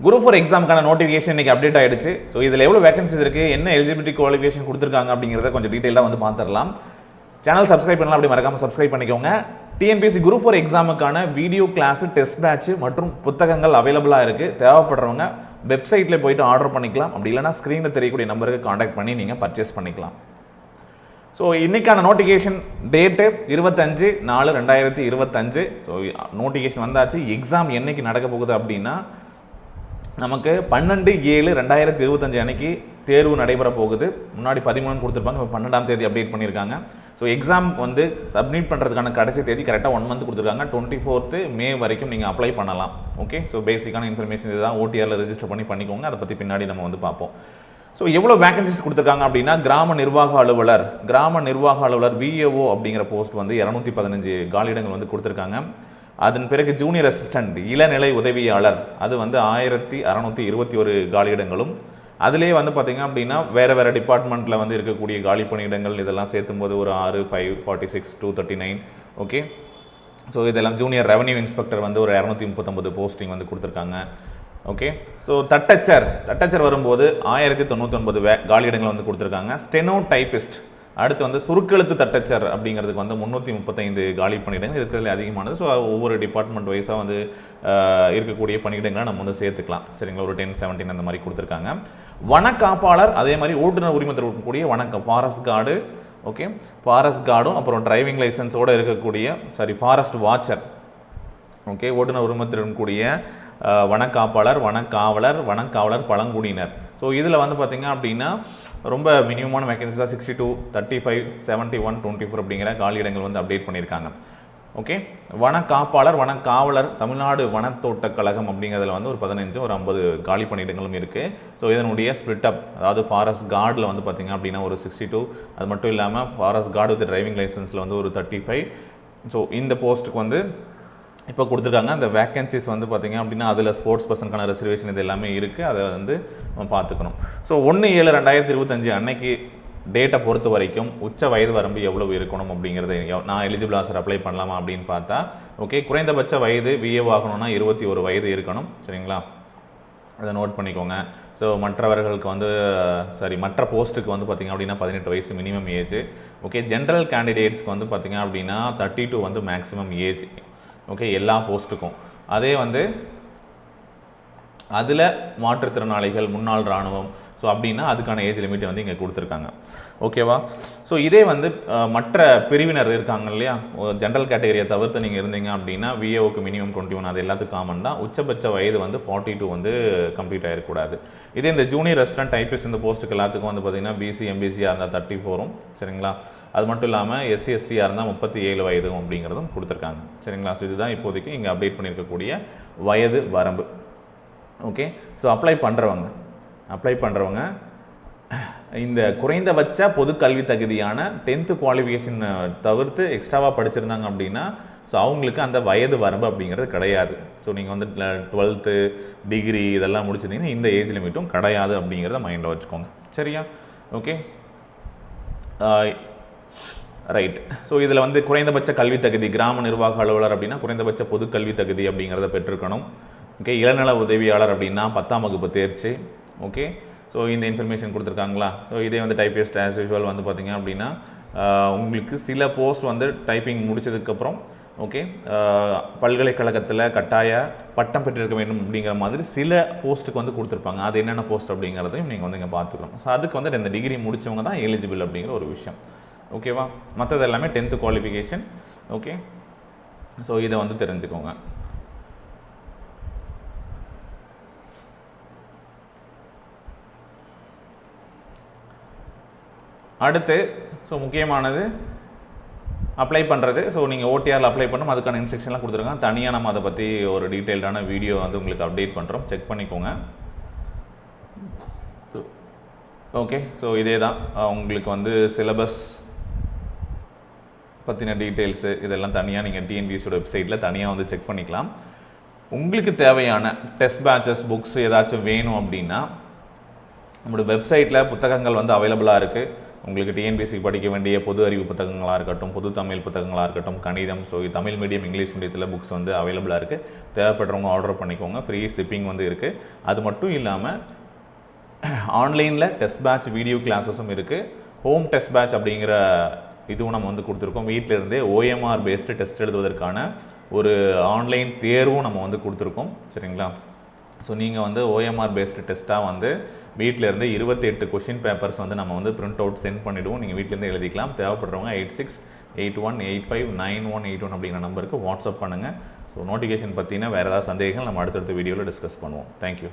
Group 4 எக்ஸாமுக்கான notification இன்னைக்கு update ஆயிடுச்சு. So இதில் எவ்வளோ வேகன்சிஸ் இருக்குது, என்ன எலிஜிபிலிட்டி குவாலிஃபிகேஷன் கொடுத்துருக்காங்க அப்படிங்கிறத கொஞ்சம் டீட்டெயிலாக வந்து பார்த்துடலாம். சேனல் சப்ஸ்கிரைப் பண்ணலாம், அப்படி மறக்காமல் சப்ஸ்கிரைப் பண்ணிக்கோங்க. டிஎன்பிஎஸ்சி குரூப் 4 எக்ஸாமுக்கான வீடியோ கிளாஸு, டெஸ்ட் பேட்ச் மற்றும் புத்தகங்கள் அவைலபிளாக இருக்குது. தேவைப்படுறவங்க வெப்சைட்டில் போயிட்டு ஆர்டர் பண்ணிக்கலாம். அப்படி இல்லைனா ஸ்க்ரீனில் தெரியக்கூடிய நம்பருக்கு காண்டாக்ட் பண்ணி நீங்கள் பர்ச்சேஸ் பண்ணிக்கலாம். ஸோ இன்றைக்கான நோட்டிஃபிகேஷன் டேட்டு 25/4/2025. ஸோ நோட்டிஃபிகேஷன் வந்தாச்சு. எக்ஸாம் என்னைக்கு நடக்க போகுது அப்படின்னா நமக்கு 12/7/2025 அன்னைக்கு தேர்வு நடைபெற போகுது. முன்னாடி 13 கொடுத்துருப்பாங்க, இப்போ 12ஆம் தேதி அப்டேட் பண்ணியிருக்காங்க. ஸோ எக்ஸாம் வந்து சப்மிட் பண்ணுறதுக்கான கடைசி தேதி கரெக்டாக 1 மந்த் கொடுத்துருக்காங்க. 24th May வரைக்கும் நீங்கள் அப்ளை பண்ணலாம். ஓகே, ஸோ பேசிக்கான இன்ஃபர்மேஷன் இதுதான். ஓடிஆரில் ரெஜிஸ்டர் பண்ணிக்கோங்க. அதை பற்றி பின்னாடி நம்ம வந்து பார்ப்போம். ஸோ எவ்வளோ வேகன்சிஸ் கொடுத்துருக்காங்க அப்படின்னா கிராம நிர்வாக அலுவலர் விஏஓ அப்படிங்கிற போஸ்ட் வந்து 215 காலியிடங்கள் வந்து கொடுத்துருக்காங்க. அதன் பிறகு ஜூனியர் அசிஸ்டன்ட் இளநிலை உதவியாளர் அது வந்து 1621 காலியிடங்களும். அதிலே வந்து பார்த்திங்க அப்படின்னா வேறு டிபார்ட்மெண்ட்டில் வந்து இருக்கக்கூடிய காலி பணியிடங்கள் இதெல்லாம் சேர்த்தும்போது ஒரு 6, 5, 46, 239. ஓகே, ஸோ இதெல்லாம் ஜூனியர் ரெவன்யூ இன்ஸ்பெக்டர் வந்து ஒரு 239 போஸ்டிங் வந்து கொடுத்துருக்காங்க. ஓகே, ஸோ தட்டச்சர் வரும்போது 1099 காலியிடங்கள் வந்து கொடுத்துருக்காங்க. ஸ்டெனோ டைப்பிஸ்ட் அடுத்து வந்து சுருக்கெழுத்து தட்டச்சர் அப்படிங்கிறதுக்கு வந்து 335 காலி பணியிடங்கள் இருக்கிறதுல அதிகமானது. ஸோ ஒவ்வொரு டிபார்ட்மெண்ட் வைஸாக வந்து இருக்கக்கூடிய பணியிடங்களை நம்ம வந்து சேர்த்துக்கலாம். சரிங்களா, ஒரு 10, 17 அந்த மாதிரி கொடுத்துருக்காங்க. வனக்காப்பாளர் அதே மாதிரி ஓட்டுநர் உரிமத்தில் இருக்கக்கூடிய ஃபாரஸ்ட் கார்டு. ஓகே, ஃபாரஸ்ட் கார்டும் அப்புறம் டிரைவிங் லைசன்ஸோடு இருக்கக்கூடிய ஃபாரஸ்ட் வாட்சர். ஓகே, ஓட்டுநர் உரிமத்தில் இருக்கக்கூடிய வனக்காவலர் பழங்குடியினர். ஸோ இதில் வந்து பார்த்திங்க அப்படின்னா ரொம்ப மினிமமான வேகன்சிஸாக 62, 35, 71, 24 அப்படிங்கிற காலியிடங்கள் வந்து அப்டேட் பண்ணியிருக்காங்க. ஓகே, வனக்காவலர் தமிழ்நாடு வனத்தோட்டக் கழகம் அப்படிங்கிறதுல வந்து ஒரு 15, ஒரு 50 காலி பணியிடங்களும் இருக்குது. ஸோ இதனுடைய ஸ்பிளிட்டப், அதாவது ஃபாரஸ்ட் கார்டில் வந்து பார்த்திங்க அப்படின்னா ஒரு 62, அது மட்டும் இல்லாமல் ஃபாரஸ்ட் கார்டு வித் டிரைவிங் லைசன்ஸில் வந்து ஒரு 35. ஸோ இந்த போஸ்ட்டுக்கு வந்து இப்போ கொடுத்துருக்காங்க. அந்த வேக்கன்சிஸ் வந்து பார்த்திங்க அப்படின்னா அதில் ஸ்போர்ட்ஸ் பர்சனுக்கான ரிசர்வேஷன் இது எல்லாமே இருக்குது. அதை வந்து நம்ம பார்த்துக்கணும். ஸோ 1/7/2025 அன்னைக்கு டேட்டை பொறுத்த வரைக்கும் உச்ச வயது வரம்பு எவ்வளவு இருக்கணும் அப்படிங்கிறது, நான் எலிஜிபிளாக சார் அப்ளை பண்ணலாமா அப்படின்னு பார்த்தா, ஓகே, குறைந்தபட்ச வயது விஏஓ ஆகணும்னா 21 வயது இருக்கணும். சரிங்களா, அதை நோட் பண்ணிக்கோங்க. ஸோ மற்றவர்களுக்கு வந்து மற்ற போஸ்ட்டுக்கு வந்து பார்த்திங்க அப்படின்னா 18 வயசு மினிமம் ஏஜ். ஓகே, ஜென்ரல் கேண்டிடேட்ஸ்க்கு வந்து பார்த்திங்க அப்படின்னா 32 வந்து மேக்ஸிமம் ஏஜ். ஓகே, எல்லா போஸ்ட்டுக்கும். அதே வந்து அதில் மாற்றுத்திறனாளிகள், முன்னாள் இராணுவம், ஸோ அப்படின்னா அதுக்கான ஏஜ் லிமிட் வந்து இங்கே கொடுத்துருக்காங்க. ஓகேவா, ஸோ இதே வந்து மற்ற பிரிவினர் இருக்காங்க இல்லையா, ஜென்ரல் கேட்டகரியை தவிர்த்து நீங்கள் இருந்தீங்க அப்படின்னா விஏஓக்கு மினிமம் 21, அது எல்லாத்துக்கும் காமன் தான். உச்சபட்ச வயது வந்து 42 வந்து கம்ப்ளீட் ஆகிடக்கூடாது. இதே இந்த ஜூனியர் அசிஸ்டன்ட் டைப்பிஸ்ட் இந்த போஸ்ட்டுக்கு எல்லாத்துக்கும் வந்து பார்த்திங்கன்னா பிசி எம்பிசியாக இருந்தால் 34, சரிங்களா. அது மட்டும் இல்லாமல் எஸ்சி எஸ்டியாக இருந்தால் 37 வயது அப்படிங்கிறதும் கொடுத்துருக்காங்க. சரிங்களா, ஸோ இதுதான் இப்போதைக்கு இங்கே அப்டேட் பண்ணியிருக்கக்கூடிய வயது வரம்பு. ஓகே, ஸோ அப்ளை பண்ணுறவங்க இந்த குறைந்தபட்ச பொது கல்வி தகுதியான 10th குவாலிஃபிகேஷன் தவிர்த்து எக்ஸ்ட்ராவாக படிச்சிருந்தாங்க அப்படின்னா ஸோ அவங்களுக்கு அந்த வயது வரம்பு அப்படிங்கிறது கிடையாது. ஸோ நீங்கள் வந்து 12th டிகிரி இதெல்லாம் முடிச்சிருந்தீங்கன்னா இந்த ஏஜ் லிமிட்டும் கிடையாது அப்படிங்கிறத மைண்டில் வச்சுக்கோங்க. சரியா, ஓகே, ரைட். ஸோ இதில் வந்து குறைந்தபட்ச கல்வி தகுதி கிராம நிர்வாக அலுவலர் அப்படின்னா குறைந்தபட்ச பொது கல்வி தகுதி அப்படிங்கிறத பெற்றிருக்கணும். ஓகே, இளநல உதவியாளர் அப்படின்னா 10ஆம் வகுப்பு தேர்ச்சி. ஓகே, ஸோ இந்த இன்ஃபர்மேஷன் கொடுத்துருக்காங்களா. ஸோ இதே வந்து டைப்பிஸ்ட் ஆஸ் யூஷுவல் வந்து பார்த்திங்க அப்படின்னா உங்களுக்கு சில போஸ்ட் வந்து டைப்பிங் முடித்ததுக்கப்புறம் ஓகே பல்கலைக்கழகத்தில் கட்டாய பட்டம் பெற்றிருக்க வேண்டும் அப்படிங்கிற மாதிரி சில போஸ்ட்டுக்கு வந்து கொடுத்துருப்பாங்க. அது என்னென்ன போஸ்ட் அப்படிங்கிறதையும் நீங்கள் வந்து இங்கே பார்த்துக்கணும். ஸோ அதுக்கு வந்து இந்த டிகிரி முடித்தவங்க தான் எலிஜிபிள் அப்படிங்கிற ஒரு விஷயம். ஓகேவா, மற்றது எல்லாமே 10th குவாலிஃபிகேஷன். ஓகே, ஸோ இதை வந்து தெரிஞ்சுக்கோங்க. அடுத்து ஸோ முக்கியமானது அப்ளை பண்ணுறது. ஸோ நீங்கள் ஓடிஆரில் அப்ளை பண்ணணும், அதுக்கான இன்ஸ்ட்ரக்ஷன்லாம் கொடுத்துருக்காங்க. தனியாக நம்ம அதை பற்றி ஒரு டீட்டெயில்டான வீடியோ வந்து உங்களுக்கு அப்டேட் பண்ணுறோம், செக் பண்ணிக்கோங்க. ஓகே, ஸோ இதே தான் உங்களுக்கு வந்து சிலபஸ் பற்றின டீட்டெயில்ஸு இதெல்லாம் தனியாக நீங்கள் டிஎன்பிஎஸ்சியோட வெப்சைட்டில் தனியாக வந்து செக் பண்ணிக்கலாம். உங்களுக்கு தேவையான டெஸ்ட் பேட்சஸ் புக்ஸ் ஏதாச்சும் வேணும் அப்படின்னா நம்மளோட வெப்சைட்டில் புத்தகங்கள் வந்து அவைலபிளாக இருக்குது. உங்களுக்கு டிஎன்பிஎஸ்சி படிக்க வேண்டிய பொது அறிவு புத்தகங்களாக இருக்கட்டும், பொது தமிழ் புத்தகங்களாக இருக்கட்டும், கணிதம், ஸோ தமிழ் மீடியம், இங்கிலீஷ் மீடியத்தில் புக்ஸ் வந்து அவைலபிளாக இருக்குது. தேவைப்படுறவங்க ஆர்டர் பண்ணிக்கோங்க. ஃப்ரீ ஷிப்பிங் வந்து இருக்குது. அது மட்டும் இல்லாமல் ஆன்லைனில் டெஸ்ட் பேட்ச் வீடியோ கிளாஸஸும் இருக்குது. ஹோம் டெஸ்ட் பேட்ச் அப்படிங்கிற இதுவும் நம்ம வந்து கொடுத்துருக்கோம். வீட்டிலிருந்தே OMR பேஸ்டு டெஸ்ட் எழுதுவதற்கான ஒரு ஆன்லைன் தேர்வும் நம்ம வந்து கொடுத்துருக்கோம். சரிங்களா? ஸோ நீங்கள் வந்து OMR பேஸ்டு டெஸ்ட்டாக வந்து வீட்டிலேருந்து 28 கொஷின் பேப்பர்ஸ் வந்து நம்ம வந்து பிரிண்ட் அவுட் சென்ட் பண்ணிவிடுவோம். நீங்கள் வீட்டிலேருந்து எழுதிக்கலாம். தேவைப்படுறவங்க 8681859181 அப்படிங்கிற நம்பருக்கு வாட்ஸ்அப் பண்ணுங்கள். ஸோ நோட்டிஃபிகேஷன் பற்றினா வேறு ஏதாவது சந்தேகங்கள் நம்ம அடுத்தடுத்த வீடியோவில் டிஸ்கஸ் பண்ணுவோம். தேங்க்யூ.